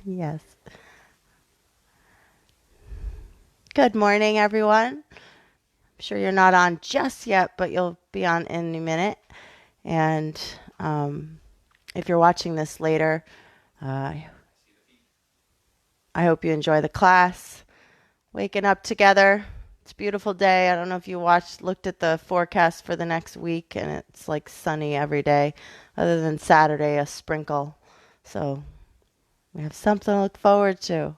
Yes. Good morning, everyone. I'm sure you're not on just yet, but you'll be on in a minute. And if you're watching this later, uh, I hope you enjoy the class. Waking up together. It's a beautiful day. I don't know if you looked at the forecast for the next week, and it's like sunny every day, other than Saturday, a sprinkle. So we have something to look forward to.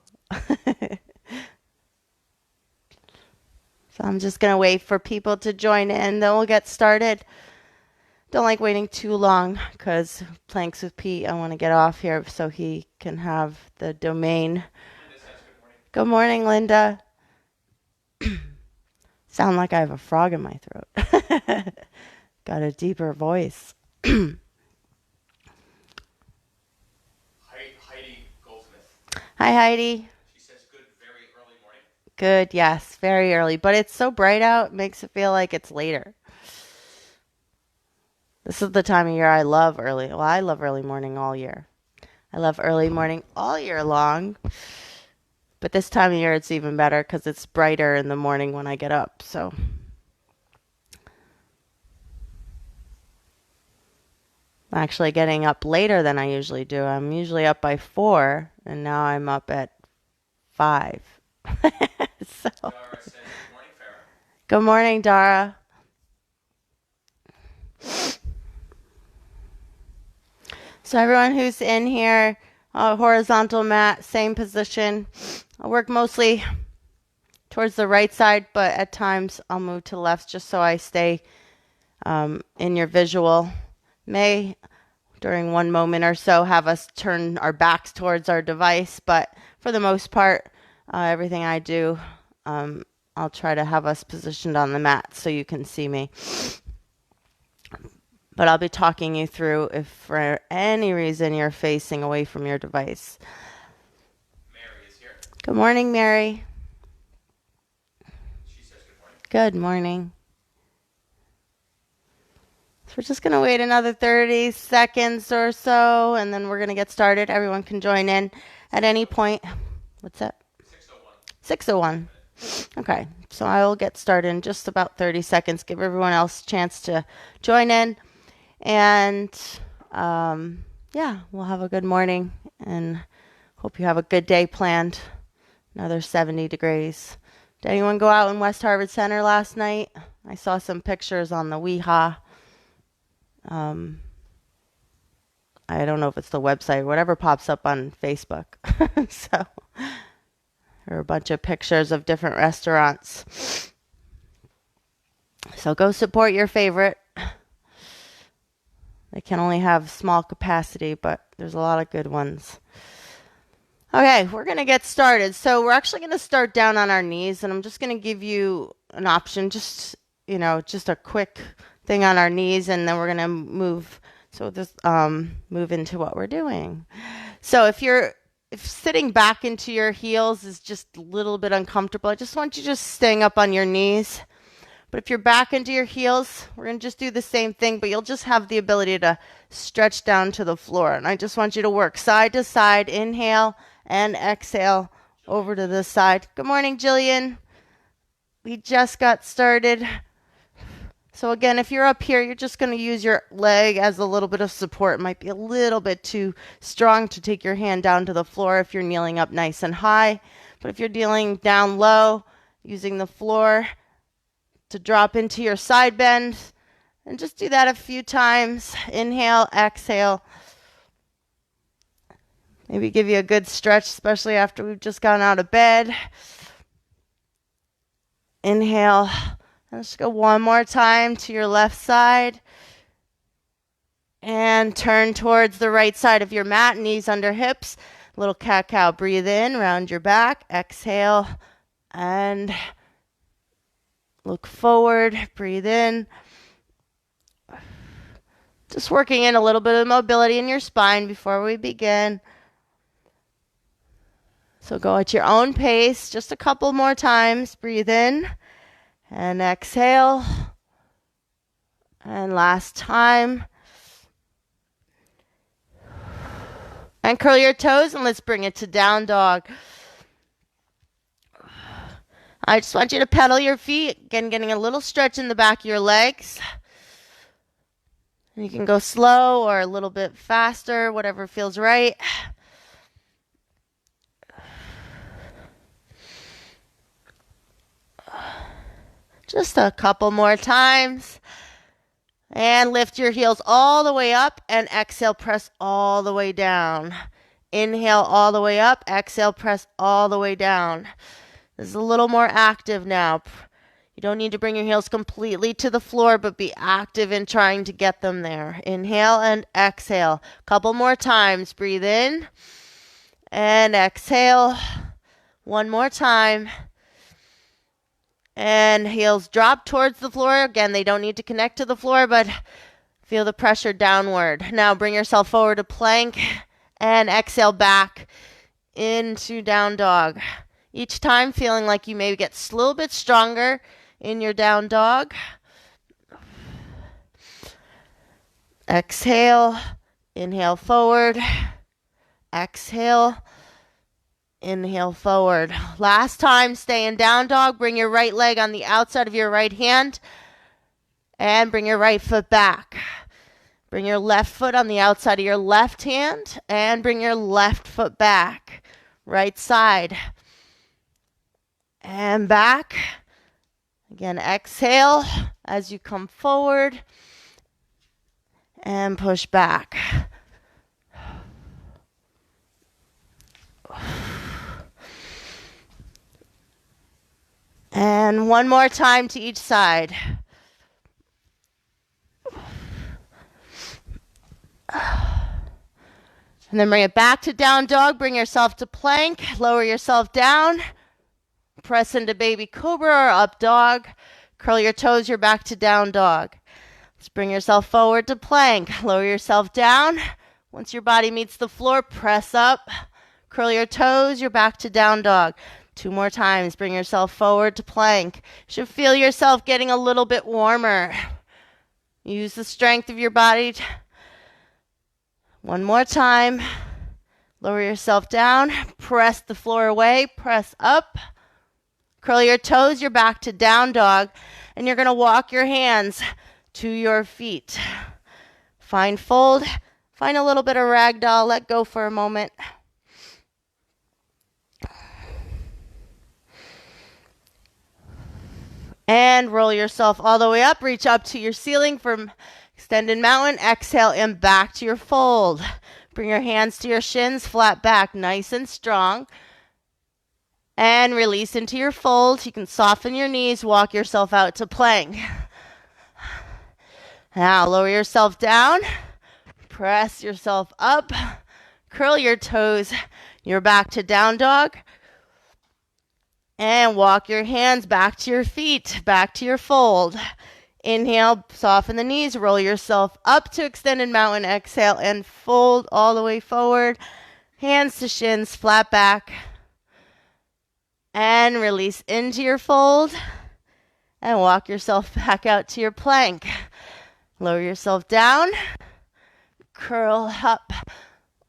So I'm just going to wait for people to join in, then we'll get started. Don't like waiting too long because Planks with Pete, I want to get off here so he can have the domain. Good morning, Linda. Sound like I have a frog in my throat. Got a deeper voice. Heidi Goldsmith. Hi, Heidi. She says good, very early morning. Good, yes, very early. But it's so bright out, it makes it feel like it's later. This is the time of year I love early. Well, I love early morning all year. I love early morning all year long. But this time of year it's even better because it's brighter in the morning when I get up. So I'm actually getting up later than I usually do. I'm usually up by 4, and now I'm up at 5. So Dara says good morning, Farrah. good morning, Dara. So everyone who's in here, horizontal mat, same position. I work mostly towards the right side, but at times I'll move to the left just so I stay in your visual. May, during one moment or so, have us turn our backs towards our device, but for the most part, everything I do, I'll try to have us positioned on the mat so you can see me. But I'll be talking you through if for any reason you're facing away from your device. Mary is here. Good morning, Mary. She says good morning. Good morning. So we're just going to wait another 30 seconds or so, and then we're going to get started. Everyone can join in at any point. What's that? 6:01. 6:01. Okay, so I will get started in just about 30 seconds. Give everyone else a chance to join in. And yeah, we'll have a good morning and hope you have a good day planned. Another 70 degrees. Did anyone go out in West Harvard Center last night? I saw some pictures on the WeHa. I don't know if it's the website, whatever pops up on Facebook. So there are a bunch of pictures of different restaurants. So go support your favorite. They can only have small capacity, but there's a lot of good ones. Okay, we're going to get started. So we're actually going to start down on our knees, and I'm just going to give you an option, just a quick thing on our knees, and then we're going to move. So this move into what we're doing. So if sitting back into your heels is just a little bit uncomfortable, I just want you just staying up on your knees. But if you're back into your heels, we're going to just do the same thing, but you'll just have the ability to stretch down to the floor. And I just want you to work side to side, inhale and exhale over to the side. Good morning, Jillian. We just got started. So again, if you're up here, you're just going to use your leg as a little bit of support. It might be a little bit too strong to take your hand down to the floor if you're kneeling up nice and high. But if you're kneeling down low, using the floor to drop into your side bend, and just do that a few times. Inhale, exhale. Maybe give you a good stretch, especially after we've just gotten out of bed. Inhale. Let's go one more time to your left side. And turn towards the right side of your mat, knees under hips. Little cat-cow. Breathe in, round your back. Exhale, and look forward. Breathe in. Just working in a little bit of mobility in your spine before we begin. So go at your own pace, just a couple more times. Breathe in and exhale. And last time. And curl your toes and let's bring it to down dog. I just want you to pedal your feet. Again, getting a little stretch in the back of your legs. You can go slow or a little bit faster, whatever feels right. Just a couple more times. And lift your heels all the way up and exhale, press all the way down. Inhale all the way up, exhale, press all the way down. This is a little more active now. You don't need to bring your heels completely to the floor, but be active in trying to get them there. Inhale and exhale. Couple more times. Breathe in and exhale. One more time. And heels drop towards the floor. Again, they don't need to connect to the floor, but feel the pressure downward. Now bring yourself forward to plank and exhale back into down dog. Each time feeling like you maybe get a little bit stronger in your down dog. Exhale, inhale forward, exhale, inhale forward. Last time, stay in down dog. Bring your right leg on the outside of your right hand and bring your right foot back. Bring your left foot on the outside of your left hand and bring your left foot back. Right side and back. Again, exhale as you come forward and push back. And one more time to each side. And then bring it back to down dog. Bring yourself to plank. Lower yourself down. Press into baby cobra or up dog. Curl your toes, you're back to down dog. Let's bring yourself forward to plank. Lower yourself down. Once your body meets the floor, press up. Curl your toes, you're back to down dog. 2 more times. Bring yourself forward to plank. You should feel yourself getting a little bit warmer. Use the strength of your body. 1 more time. Lower yourself down. Press the floor away. Press up. Curl your toes, you're back to down dog, and you're going to walk your hands to your feet. Find fold, find a little bit of ragdoll, let go for a moment. And roll yourself all the way up, reach up to your ceiling from extended mountain, exhale and back to your fold. Bring your hands to your shins, flat back, nice and strong. And release into your fold. You can soften your knees, walk yourself out to plank. Now lower yourself down, press yourself up, curl your toes. You're back to down dog. And walk your hands back to your feet, back to your fold. Inhale, soften the knees, roll yourself up to extended mountain. Exhale and fold all the way forward. Hands to shins, flat back. And release into your fold and walk yourself back out to your plank. Lower yourself down, curl up,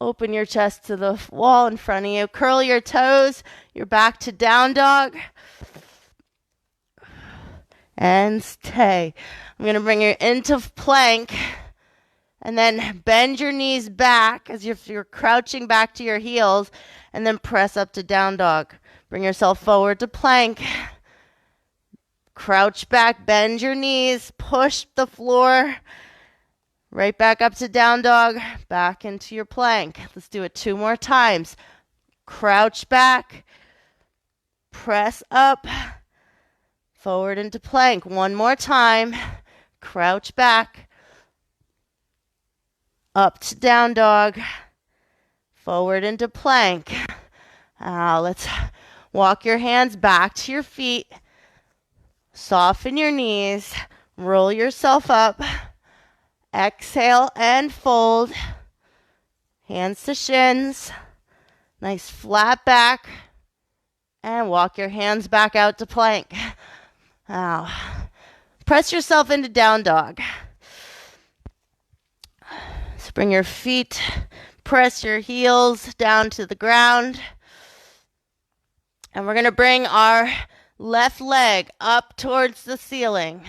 open your chest to the wall in front of you, curl your toes, you're back to down dog, and stay. I'm going to bring you into plank and then bend your knees back as if you're crouching back to your heels and then press up to down dog. Bring yourself forward to plank. Crouch back, bend your knees, push the floor. Right back up to down dog, back into your plank. Let's do it 2 more times. Crouch back, press up, forward into plank. 1 more time. Crouch back, up to down dog, forward into plank. Now let's walk your hands back to your feet. Soften your knees. Roll yourself up. Exhale and fold. Hands to shins. Nice flat back. And walk your hands back out to plank. Now, press yourself into down dog. So bring your feet press your heels down to the ground. And we're going to bring our left leg up towards the ceiling.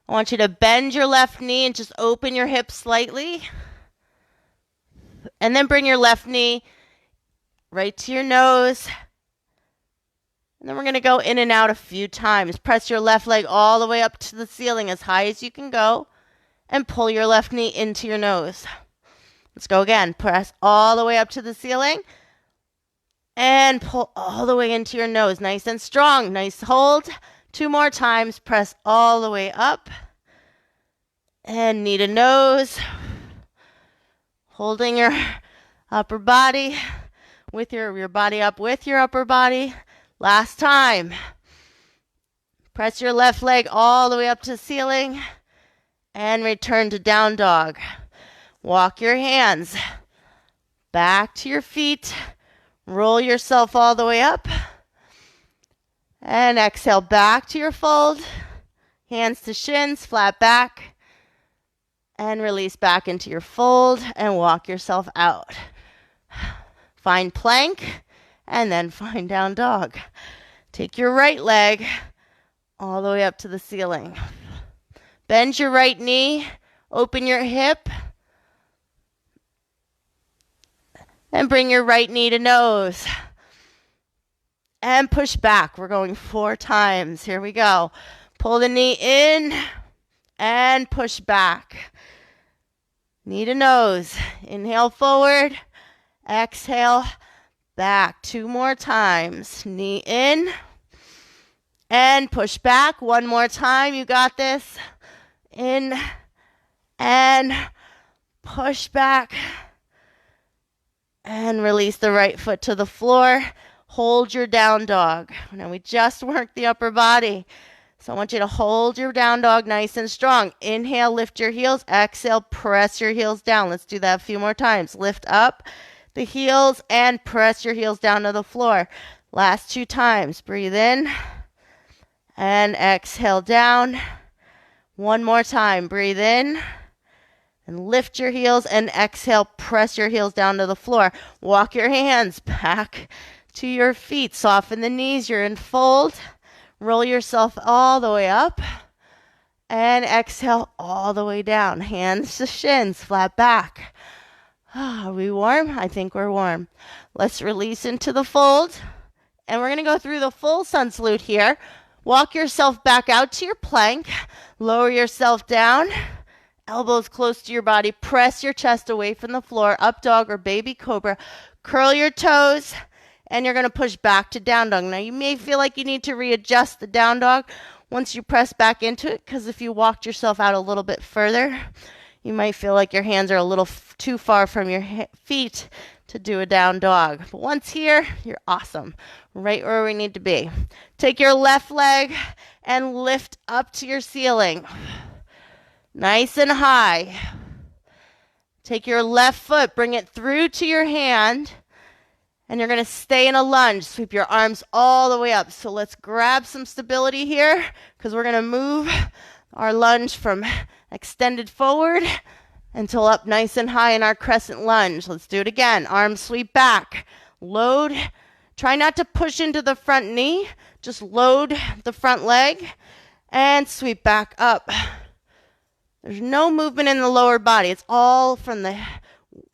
I want you to bend your left knee and just open your hips slightly. And then bring your left knee right to your nose. And then we're going to go in and out a few times. Press your left leg all the way up to the ceiling as high as you can go. And pull your left knee into your nose. Let's go again. Press all the way up to the ceiling. And pull all the way into your nose. Nice and strong. Nice hold. 2 more times. Press all the way up. And knee to nose. Holding your upper body with your body up with your upper body. Last time. Press your left leg all the way up to the ceiling. And return to down dog. Walk your hands back to your feet. Roll yourself all the way up. And exhale back to your fold. Hands to shins, flat back. And release back into your fold and walk yourself out. Find plank and then find down dog. Take your right leg all the way up to the ceiling. Bend your right knee, open your hip. And bring your right knee to nose. And push back. We're going 4 times. Here we go. Pull the knee in and push back. Knee to nose. Inhale forward. Exhale back. 2 more times. Knee in and push back. 1 more time. You got this. In and push back. And release the right foot to the floor. Hold your down dog. Now we just worked the upper body. So I want you to hold your down dog nice and strong. Inhale, lift your heels. Exhale, press your heels down. Let's do that a few more times. Lift up the heels and press your heels down to the floor. Last 2 times. Breathe in and exhale down. 1 more time. Breathe in. And lift your heels and exhale, press your heels down to the floor. Walk your hands back to your feet. Soften the knees. You're in fold. Roll yourself all the way up. And exhale all the way down. Hands to shins, flat back. Are we warm? I think we're warm. Let's release into the fold. And we're going to go through the full sun salute here. Walk yourself back out to your plank. Lower yourself down. Elbows close to your body. Press your chest away from the floor. Up dog or baby cobra. Curl your toes. And you're going to push back to down dog. Now, you may feel like you need to readjust the down dog once you press back into it. Because if you walked yourself out a little bit further, you might feel like your hands are a little too far from your feet to do a down dog. But once here, you're awesome. Right where we need to be. Take your left leg and lift up to your ceiling. Nice and high. Take your left foot, bring it through to your hand, and you're going to stay in a lunge. Sweep your arms all the way up. So let's grab some stability here because we're going to move our lunge from extended forward until up nice and high in our crescent lunge. Let's do it again. Arms sweep back. Load. Try not to push into the front knee. Just load the front leg and sweep back up. There's no movement in the lower body. It's all from the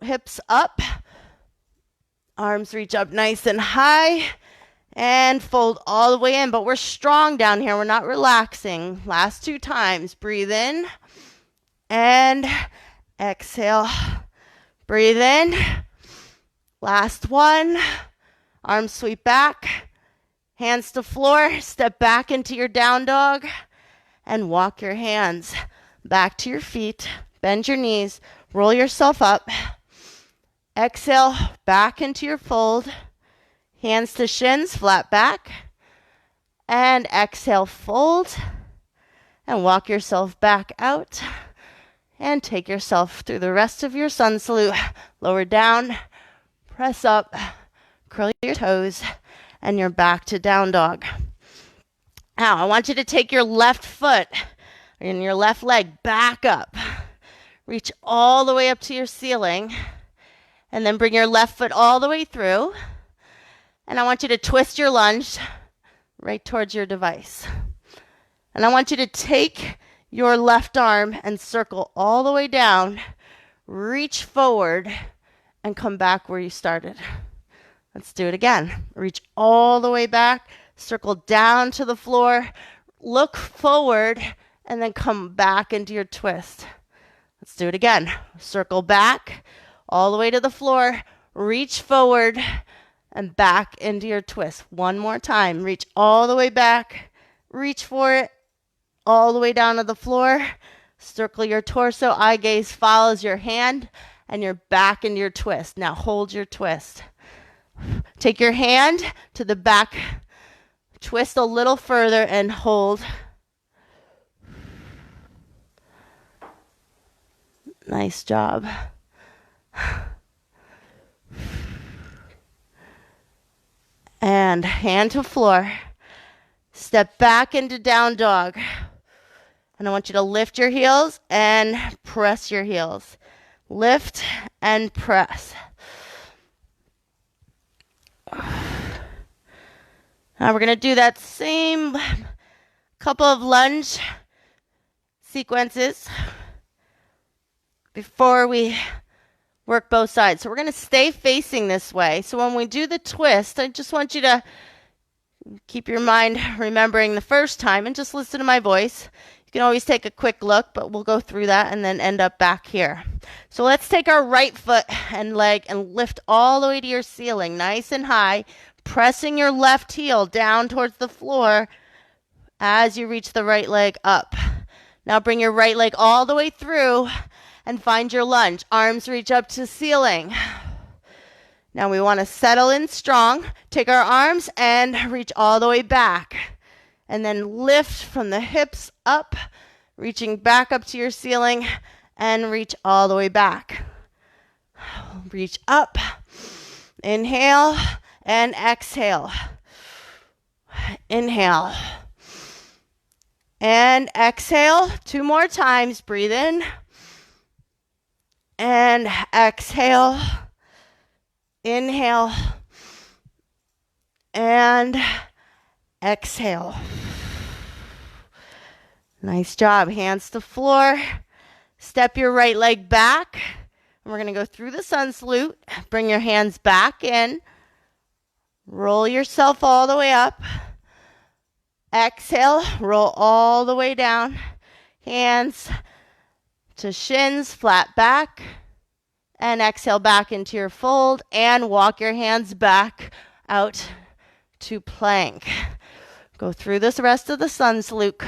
hips up. Arms reach up nice and high and fold all the way in. But we're strong down here. We're not relaxing. Last 2 times. Breathe in and exhale. Breathe in. Last 1. Arms sweep back. Hands to floor. Step back into your down dog and walk your hands back to your feet. Bend your knees. Roll yourself up. Exhale back into your fold. Hands to shins, flat back. And exhale, fold. And walk yourself back out. And take yourself through the rest of your sun salute. Lower down. Press up. Curl your toes. And you're back to down dog. Now, I want you to take your left foot and your left leg back up. Reach all the way up to your ceiling. And then bring your left foot all the way through. And I want you to twist your lunge right towards your device. And I want you to take your left arm and circle all the way down, reach forward, and come back where you started. Let's do it again. Reach all the way back, circle down to the floor, look forward, and then come back into your twist. Let's do it again. Circle back, all the way to the floor, reach forward, and back into your twist. One more time. Reach all the way back, reach for it, all the way down to the floor. Circle your torso, eye gaze follows your hand, and you're back into your twist. Now hold your twist. Take your hand to the back, twist a little further, and hold. Nice job. And hand to floor. Step back into down dog. And I want you to lift your heels and press your heels. Lift and press. Now we're going to do that same couple of lunge sequences before we work both sides. So we're going to stay facing this way. So when we do the twist, I just want you to keep your mind remembering the first time and just listen to my voice. You can always take a quick look, but we'll go through that and then end up back here. So let's take our right foot and leg and lift all the way to your ceiling, nice and high, pressing your left heel down towards the floor as you reach the right leg up. Now bring your right leg all the way through and find your lunge. Arms reach up to ceiling. Now we want to settle in strong. Take our arms and reach all the way back. And then lift from the hips up, reaching back up to your ceiling, and reach all the way back. Reach up, inhale, and exhale. Inhale. And exhale. 2 more times. Breathe in. And exhale. Inhale. And exhale. Nice job. Hands to floor. Step your right leg back. And we're going to go through the sun salute. Bring your hands back in. Roll yourself all the way up. Exhale. Roll all the way down. Hands to shins, flat back. And exhale back into your fold. And walk your hands back out to plank. Go through this rest of the sun salute.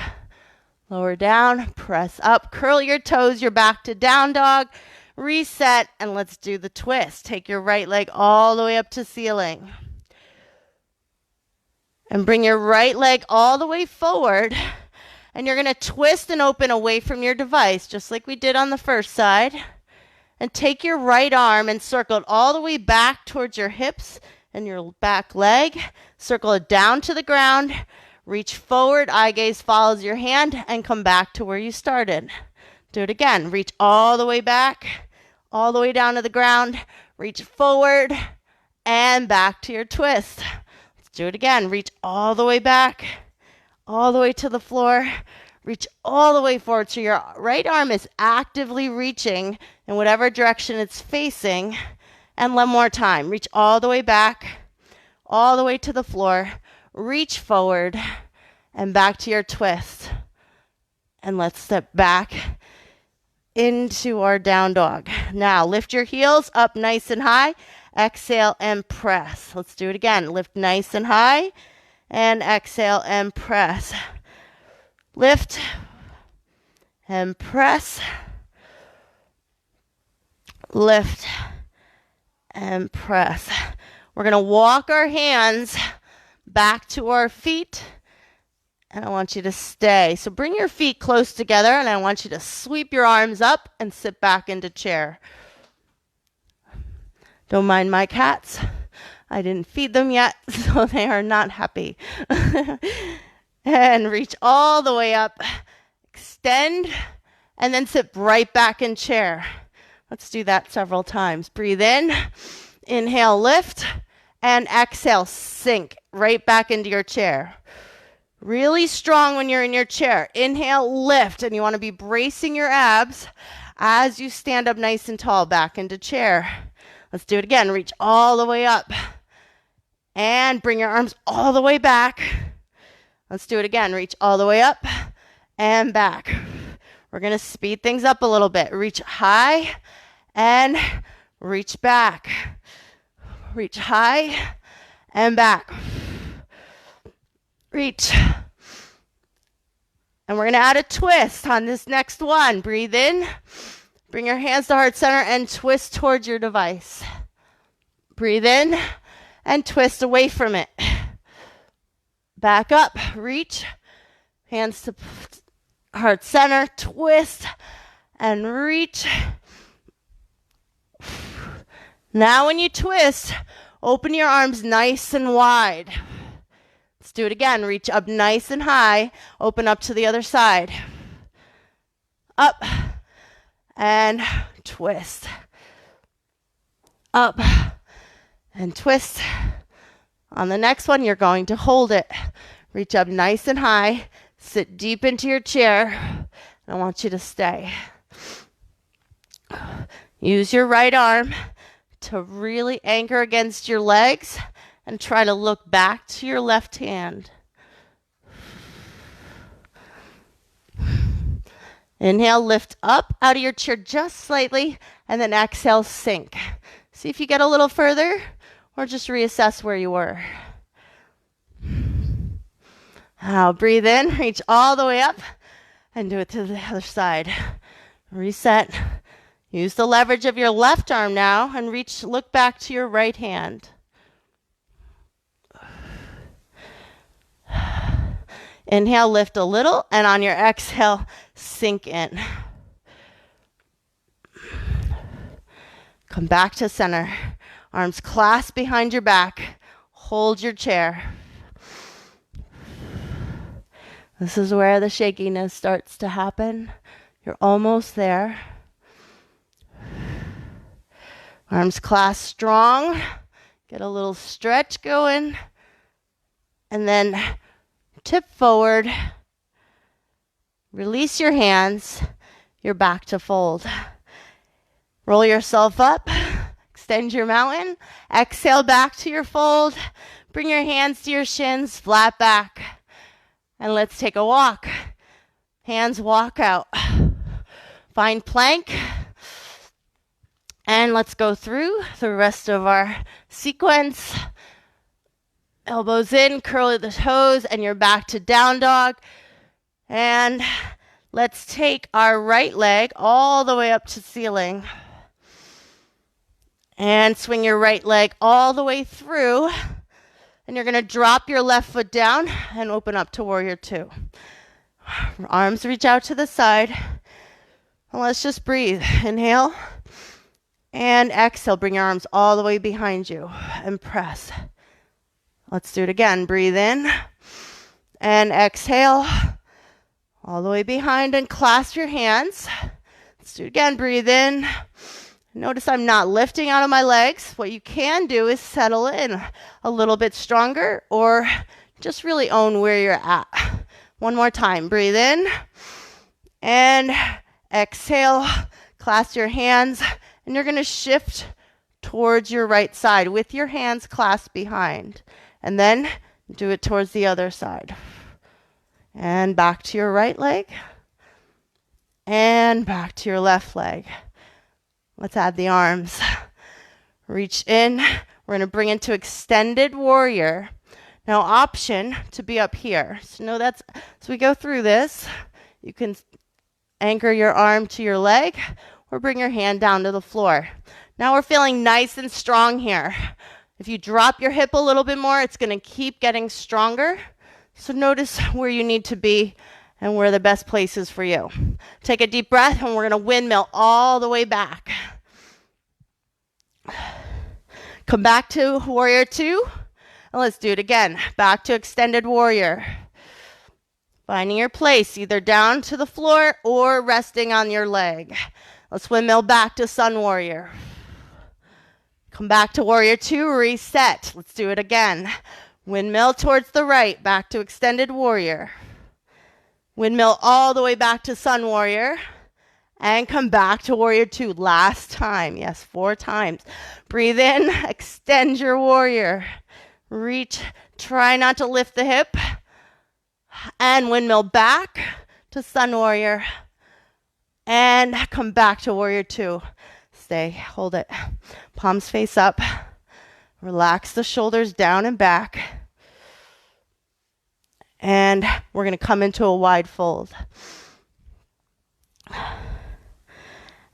Lower down, press up, curl your toes, you're back to down dog. Reset, and let's do the twist. Take your right leg all the way up to ceiling. And bring your right leg all the way forward. And you're going to twist and open away from your device, just like we did on the first side. And take your right arm and circle it all the way back towards your hips and your back leg. Circle it down to the ground. Reach forward, eye gaze follows your hand, and come back to where you started. Do it again. Reach all the way back, all the way down to the ground. Reach forward and back to your twist. Let's do it again. Reach all the way back, all the way to the floor. Reach all the way forward. So your right arm is actively reaching in whatever direction it's facing. And one more time. Reach all the way back, all the way to the floor. Reach forward and back to your twist. And let's step back into our down dog. Now lift your heels up nice and high. Exhale and press. Let's do it again. Lift nice and high and exhale and press. Lift and press. Lift and press. We're going to walk our hands back to our feet, and I want you to stay. So bring your feet close together, and I want you to sweep your arms up and sit back into chair. Don't mind my cats. I didn't feed them yet, so they are not happy. And reach all the way up. Extend, and then sit right back in chair. Let's do that several times. Breathe in, inhale, lift, and exhale, sink right back into your chair. Really strong when you're in your chair. Inhale, lift, and you want to be bracing your abs as you stand up nice and tall back into chair. Let's do it again. Reach all the way up and bring your arms all the way back. Let's do it again. Reach all the way up and back. We're going to speed things up a little bit. Reach high and reach back. Reach high and back. Reach. And we're going to add a twist on this next one. Breathe in. Bring your hands to heart center and twist towards your device. Breathe in and twist away from it. Back up. Reach. Hands to heart center. Twist and reach. Now when you twist, open your arms nice and wide. Let's do it again. Reach up nice and high. Open up to the other side. Up and twist. Up and twist. On the next one, you're going to hold it. Reach up nice and high. Sit deep into your chair. I want you to stay. Use your right arm to really anchor against your legs and try to look back to your left hand. Inhale, lift up out of your chair just slightly, and then exhale, sink. See if you get a little further, or just reassess where you were. Now breathe in, reach all the way up, and do it to the other side. Reset. Use the leverage of your left arm now, and look back to your right hand. Inhale, lift a little, and on your exhale, sink in. Come back to center. Arms clasped behind your back. Hold your chair. This is where the shakiness starts to happen. You're almost there. Arms clasped strong. Get a little stretch going. And then tip forward. Release your hands. You're back to fold. Roll yourself up. Extend your mountain. Exhale back to your fold. Bring your hands to your shins, flat back. And let's take a walk. Hands walk out. Find plank. And let's go through the rest of our sequence. Elbows in, curl the toes, and you're back to down dog. And let's take our right leg all the way up to ceiling. And swing your right leg all the way through. And you're going to drop your left foot down and open up to warrior two. Arms reach out to the side. And let's just breathe. Inhale. And exhale. Bring your arms all the way behind you. And press. Let's do it again. Breathe in. And exhale. All the way behind and clasp your hands. Let's do it again. Breathe in. Notice I'm not lifting out of my legs. What you can do is settle in a little bit stronger or just really own where you're at. One more time. Breathe in and exhale. Clasp your hands and you're going to shift towards your right side with your hands clasped behind. And then do it towards the other side. And back to your right leg and back to your left leg. Let's add the arms. Reach in. We're going to bring into extended warrior. Now, option to be up here. So know that's, as we go through this, you can anchor your arm to your leg or bring your hand down to the floor. Now we're feeling nice and strong here. If you drop your hip a little bit more, it's going to keep getting stronger. So notice where you need to be and where the best place is for you. Take a deep breath and we're going to windmill all the way back. Come back to warrior two. And let's do it again. Back to extended warrior. Finding your place, either down to the floor or resting on your leg. Let's windmill back to sun warrior. Come back to warrior two, reset. Let's do it again. Windmill towards the right, back to extended warrior. Windmill all the way back to sun warrior. And come back to warrior two. Last time. Yes, 4 times. Breathe in, extend your warrior. Reach, try not to lift the hip. And windmill back to sun warrior. And come back to warrior two. Stay, hold it. Palms face up. Relax the shoulders down and back. And we're going to come into a wide fold.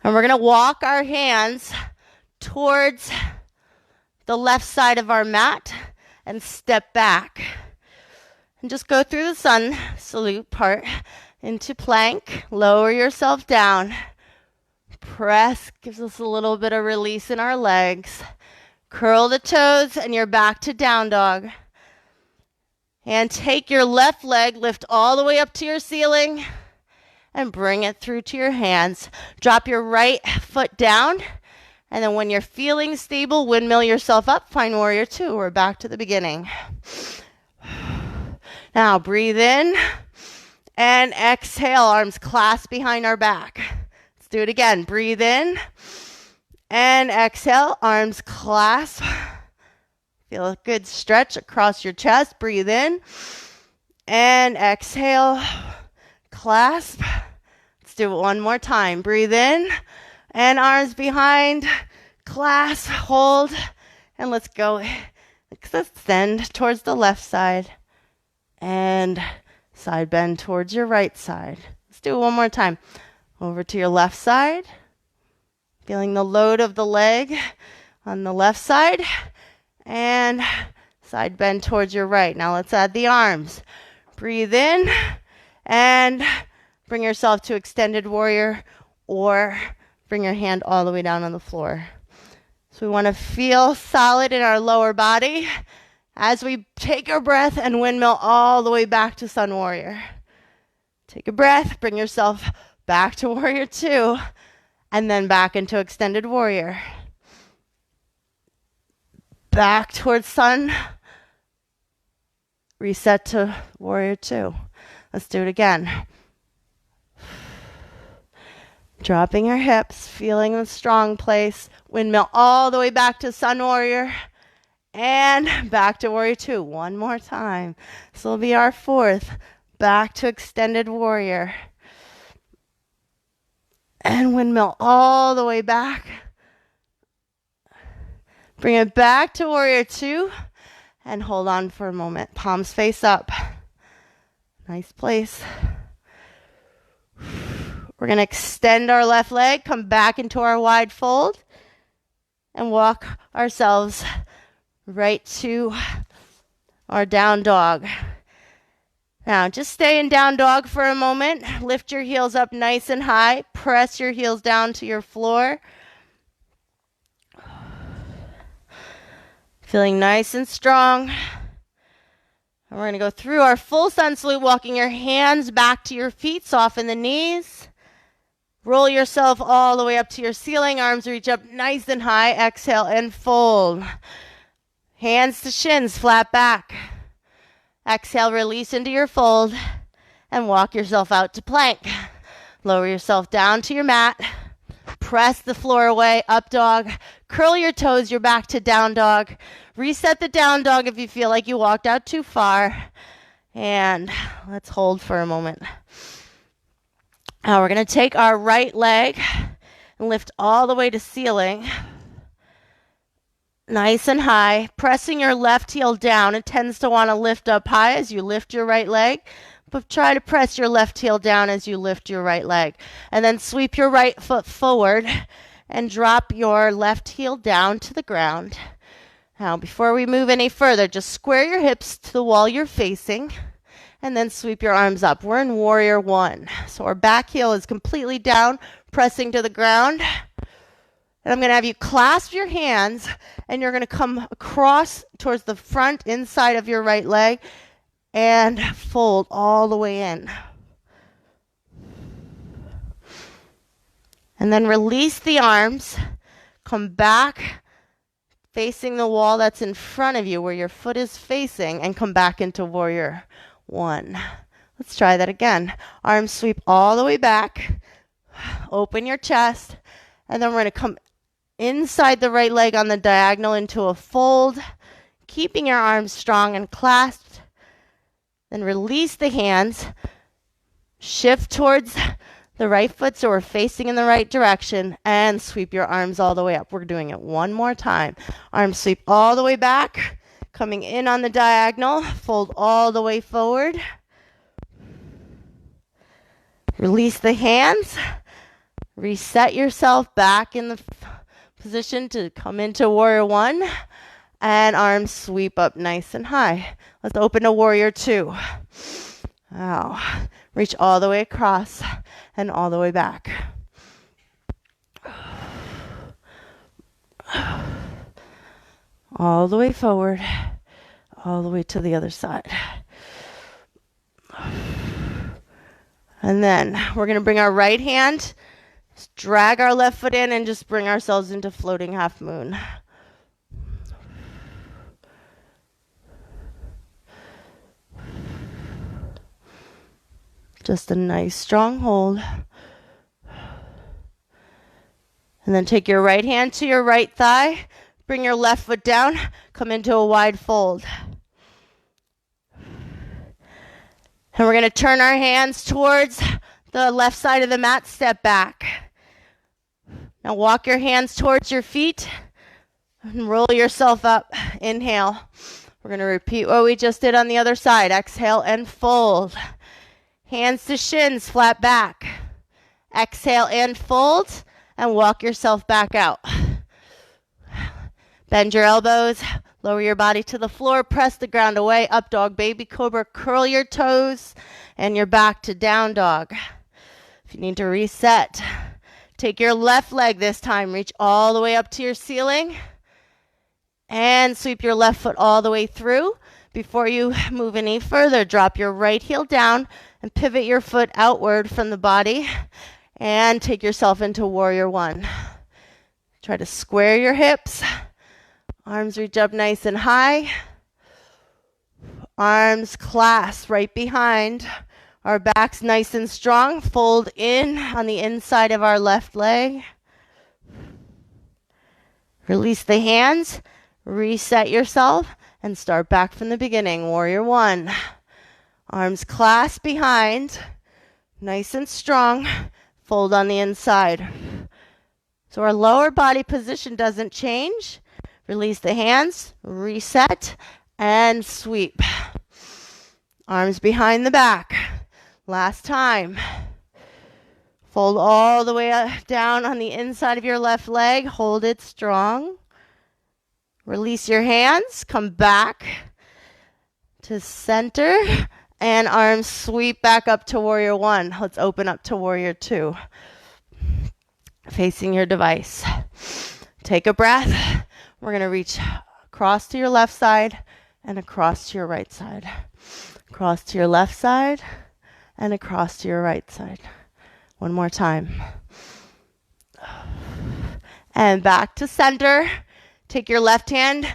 And we're going to walk our hands towards the left side of our mat and step back. And just go through the sun salute part into plank. Lower yourself down. Press gives us a little bit of release in our legs. Curl the toes and you're back to down dog. And take your left leg, lift all the way up to your ceiling. And bring it through to your hands. Drop your right foot down. And then when you're feeling stable, windmill yourself up. Find warrior two. We're back to the beginning. Now breathe in. And exhale. Arms clasped behind our back. Let's do it again. Breathe in. And exhale. Arms clasped. Feel a good stretch across your chest. Breathe in. And exhale. Clasp. Let's do it one more time. Breathe in and arms behind. Clasp, hold, and let's go. Extend towards the left side and side bend towards your right side. Let's do it one more time. Over to your left side. Feeling the load of the leg on the left side and side bend towards your right. Now let's add the arms. Breathe in. And bring yourself to extended warrior or bring your hand all the way down on the floor. So we want to feel solid in our lower body as we take our breath and windmill all the way back to sun warrior. Take a breath, bring yourself back to warrior two, and then back into extended warrior. Back towards sun. Reset to warrior two. Let's do it again. Dropping your hips, feeling the strong place. Windmill all the way back to sun warrior. And back to warrior two. One more time. This will be our 4th. Back to extended warrior. And windmill all the way back. Bring it back to warrior two. And hold on for a moment. Palms face up. Nice place. We're going to extend our left leg, come back into our wide fold, and walk ourselves right to our down dog. Now, just stay in down dog for a moment. Lift your heels up nice and high. Press your heels down to your floor. Feeling nice and strong. And we're going to go through our full sun salute, walking your hands back to your feet, soften the knees. Roll yourself all the way up to your ceiling, arms reach up nice and high, exhale and fold. Hands to shins, flat back. Exhale, release into your fold and walk yourself out to plank. Lower yourself down to your mat. Press the floor away, up dog. Curl your toes, you're back to down dog. Reset the down dog if you feel like you walked out too far. And let's hold for a moment. Now we're going to take our right leg and lift all the way to ceiling. Nice and high. Pressing your left heel down. It tends to want to lift up high as you lift your right leg. But try to press your left heel down as you lift your right leg. And then sweep your right foot forward and drop your left heel down to the ground. Now, before we move any further, just square your hips to the wall you're facing and then sweep your arms up. We're in warrior one. So our back heel is completely down, pressing to the ground. And I'm going to have you clasp your hands and you're going to come across towards the front inside of your right leg and fold all the way in. And then release the arms. Come back facing the wall that's in front of you where your foot is facing, and come back into warrior one. Let's try that again. Arms sweep all the way back. Open your chest. And then we're going to come inside the right leg on the diagonal into a fold, keeping your arms strong and clasped. Then release the hands. Shift towards the right foot so we're facing in the right direction, and sweep your arms all the way up. We're doing it one more time. Arms sweep all the way back, coming in on the diagonal, fold all the way forward. Release the hands. Reset yourself back in the position to come into warrior one, and arms sweep up nice and high. Let's open to warrior two. Wow. Reach all the way across and all the way back. All the way forward, all the way to the other side. And then we're going to bring our right hand, drag our left foot in, and just bring ourselves into floating half moon. Just a nice strong hold. And then take your right hand to your right thigh. Bring your left foot down. Come into a wide fold. And we're going to turn our hands towards the left side of the mat. Step back. Now walk your hands towards your feet and roll yourself up. Inhale. We're going to repeat what we just did on the other side. Exhale and fold. Hands to shins, flat back. Exhale and fold, and walk yourself back out. Bend your elbows, lower your body to the floor, press the ground away, up dog, baby cobra, curl your toes, and you're back to down dog. If you need to reset, take your left leg this time, reach all the way up to your ceiling, and sweep your left foot all the way through. Before you move any further, drop your right heel down and pivot your foot outward from the body and take yourself into warrior one. Try to square your hips. Arms reach up nice and high. Arms clasp right behind. Our back's nice and strong. Fold in on the inside of our left leg. Release the hands. Reset yourself and start back from the beginning. Warrior one. Arms clasped behind. Nice and strong. Fold on the inside. So our lower body position doesn't change. Release the hands. Reset and sweep. Arms behind the back. Last time. Fold all the way down on the inside of your left leg. Hold it strong. Release your hands. Come back to center. And arms sweep back up to warrior one. Let's open up to warrior two. Facing your device. Take a breath. We're going to reach across to your left side and across to your right side. Across to your left side and across to your right side. One more time. And back to center. Take your left hand.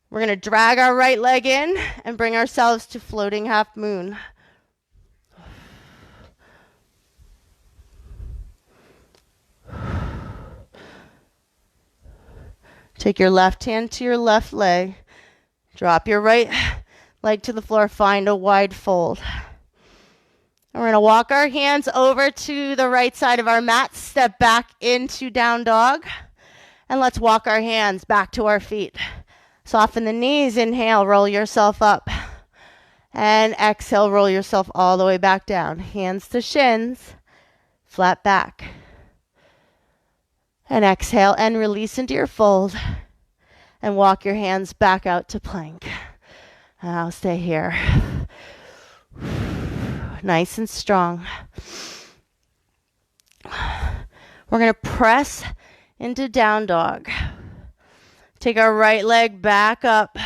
We're going to drag our right leg in and bring ourselves to floating half moon. Take your left hand to your left leg. Drop your right leg to the floor. Find a wide fold. And we're going to walk our hands over to the right side of our mat. Step back into down dog. And let's walk our hands back to our feet. Soften the knees. Inhale, roll yourself up. And exhale, roll yourself all the way back down. Hands to shins. Flat back. And exhale and release into your fold. And walk your hands back out to plank. And I'll stay here. Nice and strong. We're going to press into down dog. Take our right leg back up.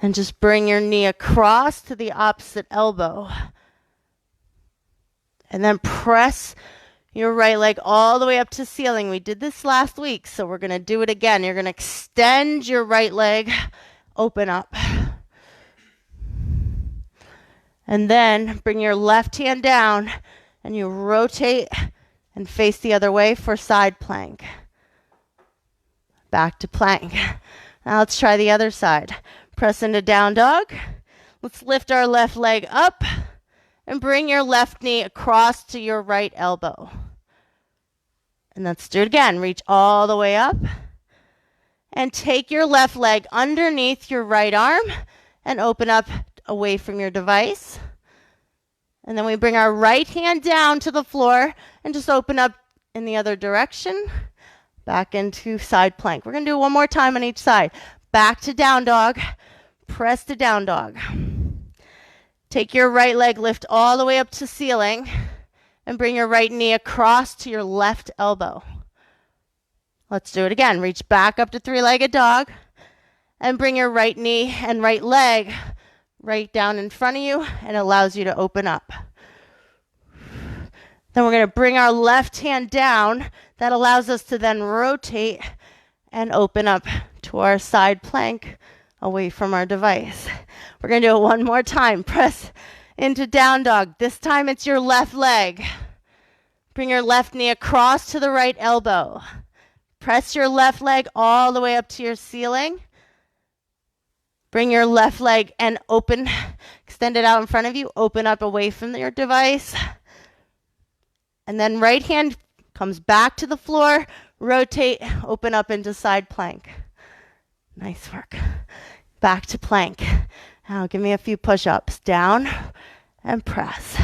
And just bring your knee across to the opposite elbow. And then press your right leg all the way up to ceiling. We did this last week, so we're going to do it again. You're going to extend your right leg, open up. And then bring your left hand down and you rotate and face the other way for side plank. Back to plank. Now let's try the other side. Press into down dog. Let's lift our left leg up and bring your left knee across to your right elbow. And let's do it again. Reach all the way up and take your left leg underneath your right arm and open up away from your device. And then we bring our right hand down to the floor and just open up in the other direction. Back into side plank. We're going to do it one more time on each side. Back to down dog. Press to down dog. Take your right leg, lift all the way up to ceiling, and bring your right knee across to your left elbow. Let's do it again. Reach back up to three-legged dog, and bring your right knee and right leg right down in front of you, and it allows you to open up. Then we're going to bring our left hand down. That allows us to then rotate and open up to our side plank away from our device. We're going to do it one more time. Press into down dog. This time it's your left leg. Bring your left knee across to the right elbow. Press your left leg all the way up to your ceiling. Bring your left leg and open, extend it out in front of you, open up away from your device. And then right hand comes back to the floor, rotate, open up into side plank. Nice work. Back to plank. Now give me a few push-ups. Down and press.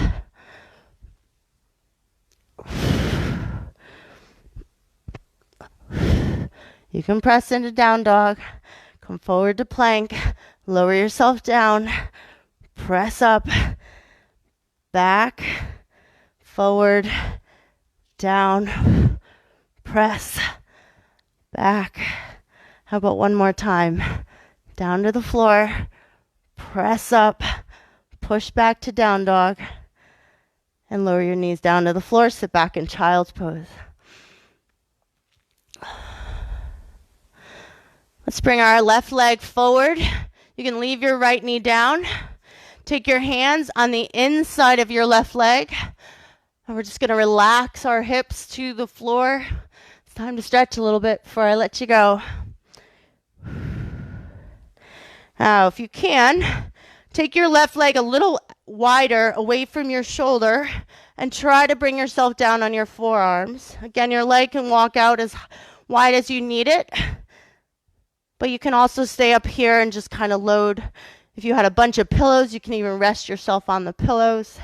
You can press into down dog. Come forward to plank. Lower yourself down. Press up. Back. Forward. Down. Press. Back. How about one more time? Down to the floor. Press up. Push back to down dog. And lower your knees down to the floor. Sit back in child's pose. Let's bring our left leg forward. You can leave your right knee down. Take your hands on the inside of your left leg. And we're just going to relax our hips to the floor. It's time to stretch a little bit before I let you go. Now, if you can, take your left leg a little wider away from your shoulder and try to bring yourself down on your forearms. Again, your leg can walk out as wide as you need it, but you can also stay up here and just kind of load. If you had a bunch of pillows, you can even rest yourself on the pillows.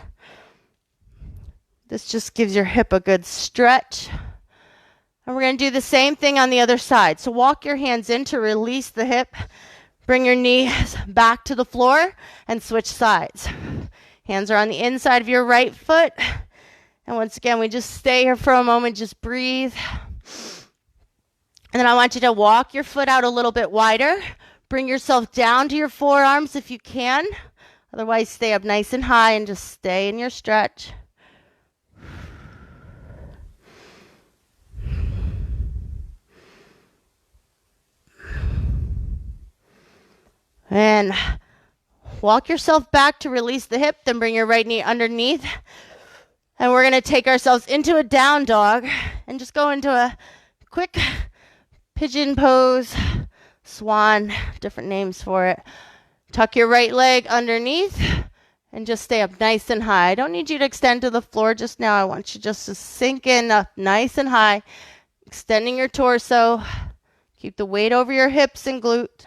This just gives your hip a good stretch. And we're going to do the same thing on the other side. So walk your hands in to release the hip. Bring your knees back to the floor and switch sides. Hands are on the inside of your right foot. And once again, we just stay here for a moment, just breathe. And then I want you to walk your foot out a little bit wider. Bring yourself down to your forearms if you can. Otherwise, stay up nice and high and just stay in your stretch. And walk yourself back to release the hip, then bring your right knee underneath. And we're going to take ourselves into a down dog and just go into a quick pigeon pose, swan, different names for it. Tuck your right leg underneath and just stay up nice and high. I don't need you to extend to the floor just now. I want you just to sink in up nice and high, extending your torso. Keep the weight over your hips and glute.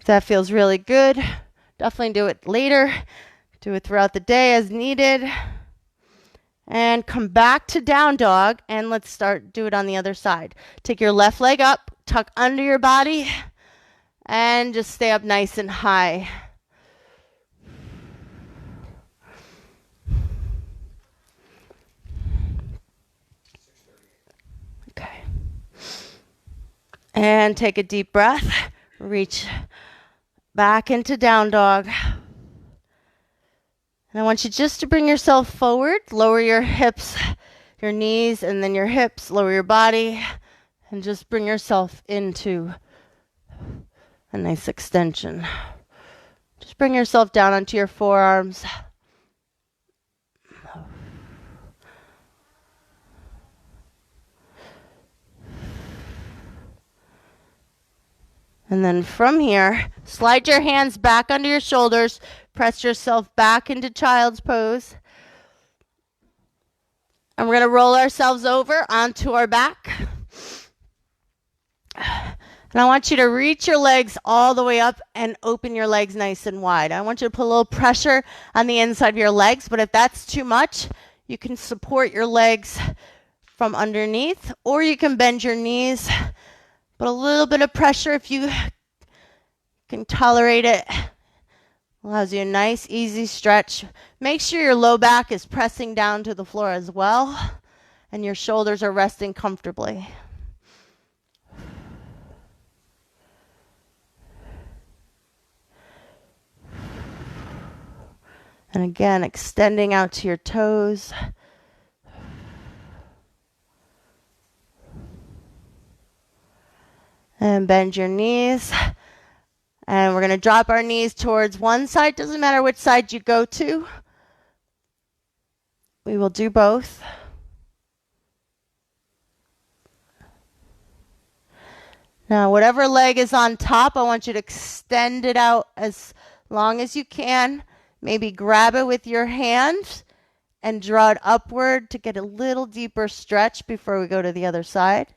If that feels really good, definitely do it later. Do it throughout the day as needed. And come back to down dog, and let's do it on the other side. Take your left leg up, tuck under your body, and just stay up nice and high. Okay. And take a deep breath. Reach back into down dog. And I want you just to bring yourself forward. Lower your hips, your knees, and then your hips. Lower your body. And just bring yourself into a nice extension. Just bring yourself down onto your forearms. And then from here, slide your hands back under your shoulders. Press yourself back into child's pose. And we're going to roll ourselves over onto our back. And I want you to reach your legs all the way up and open your legs nice and wide. I want you to put a little pressure on the inside of your legs, but if that's too much, you can support your legs from underneath, or you can bend your knees. But a little bit of pressure, if you can tolerate it, allows you a nice, easy stretch. Make sure your low back is pressing down to the floor as well, and your shoulders are resting comfortably. And again, extending out to your toes. And bend your knees. And we're going to drop our knees towards one side. Doesn't matter which side you go to. We will do both. Now, whatever leg is on top, I want you to extend it out as long as you can. Maybe grab it with your hand and draw it upward to get a little deeper stretch before we go to the other side.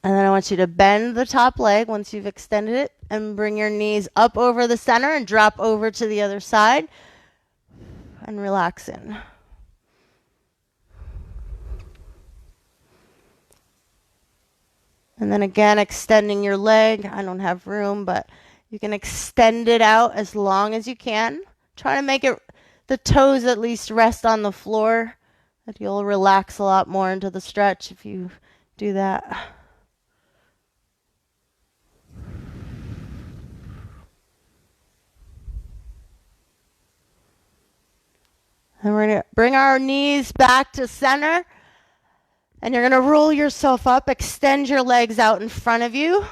And then I want you to bend the top leg once you've extended it and bring your knees up over the center and drop over to the other side and relax in. And then again, extending your leg. I don't have room, but you can extend it out as long as you can. Try to make it, the toes at least rest on the floor. That you'll relax a lot more into the stretch if you do that. And we're going to bring our knees back to center. And you're going to roll yourself up, extend your legs out in front of you.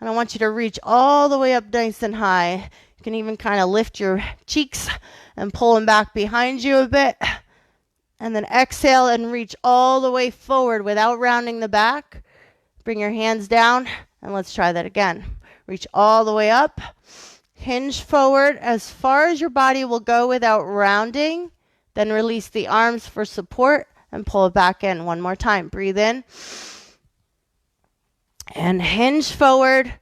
And I want you to reach all the way up nice and high. You can even kind of lift your cheeks and pull them back behind you a bit. And then exhale and reach all the way forward without rounding the back. Bring your hands down and let's try that again. Reach all the way up. Hinge forward as far as your body will go without rounding. Then release the arms for support. And pull it back in one more time. Breathe in. And hinge forward.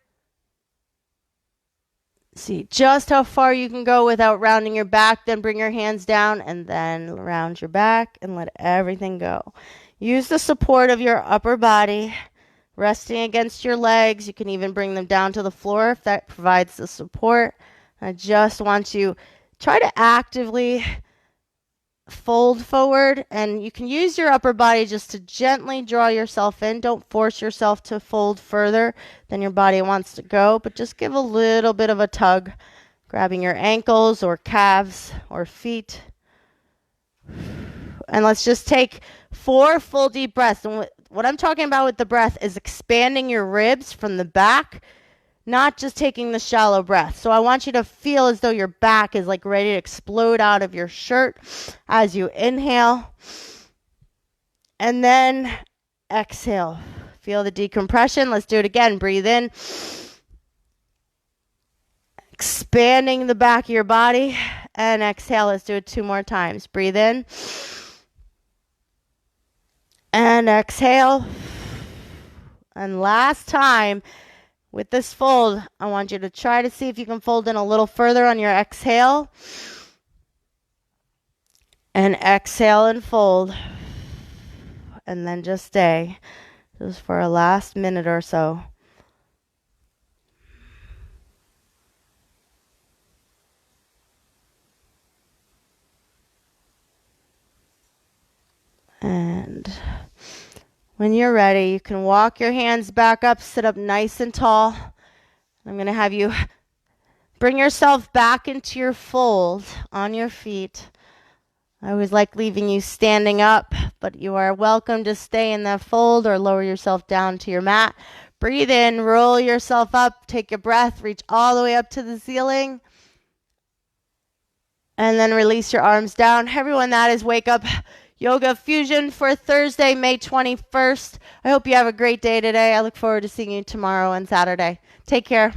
See just how far you can go without rounding your back. Then bring your hands down and then round your back and let everything go. Use the support of your upper body, resting against your legs. You can even bring them down to the floor if that provides the support. I just want you to try to actively fold forward, and you can use your upper body just to gently draw yourself in. Don't force yourself to fold further than your body wants to go, but just give a little bit of a tug, grabbing your ankles or calves or feet. And let's just take 4 full deep breaths. And what I'm talking about with the breath is expanding your ribs from the back, not just taking the shallow breath. So I want you to feel as though your back is like ready to explode out of your shirt as you inhale. And then exhale. Feel the decompression. Let's do it again. Breathe in. Expanding the back of your body. And exhale. Let's do it 2 more times. Breathe in. And exhale. And last time. With this fold, I want you to try to see if you can fold in a little further on your exhale. And exhale and fold. And then just stay. Just for a last minute or so. When you're ready, you can walk your hands back up, sit up nice and tall. I'm going to have you bring yourself back into your fold on your feet. I always like leaving you standing up, but you are welcome to stay in that fold or lower yourself down to your mat. Breathe in, roll yourself up, take a breath, reach all the way up to the ceiling, and then release your arms down. Everyone, that is Wake Up Yoga Fusion for Thursday, May 21st. I hope you have a great day today. I look forward to seeing you tomorrow and Saturday. Take care.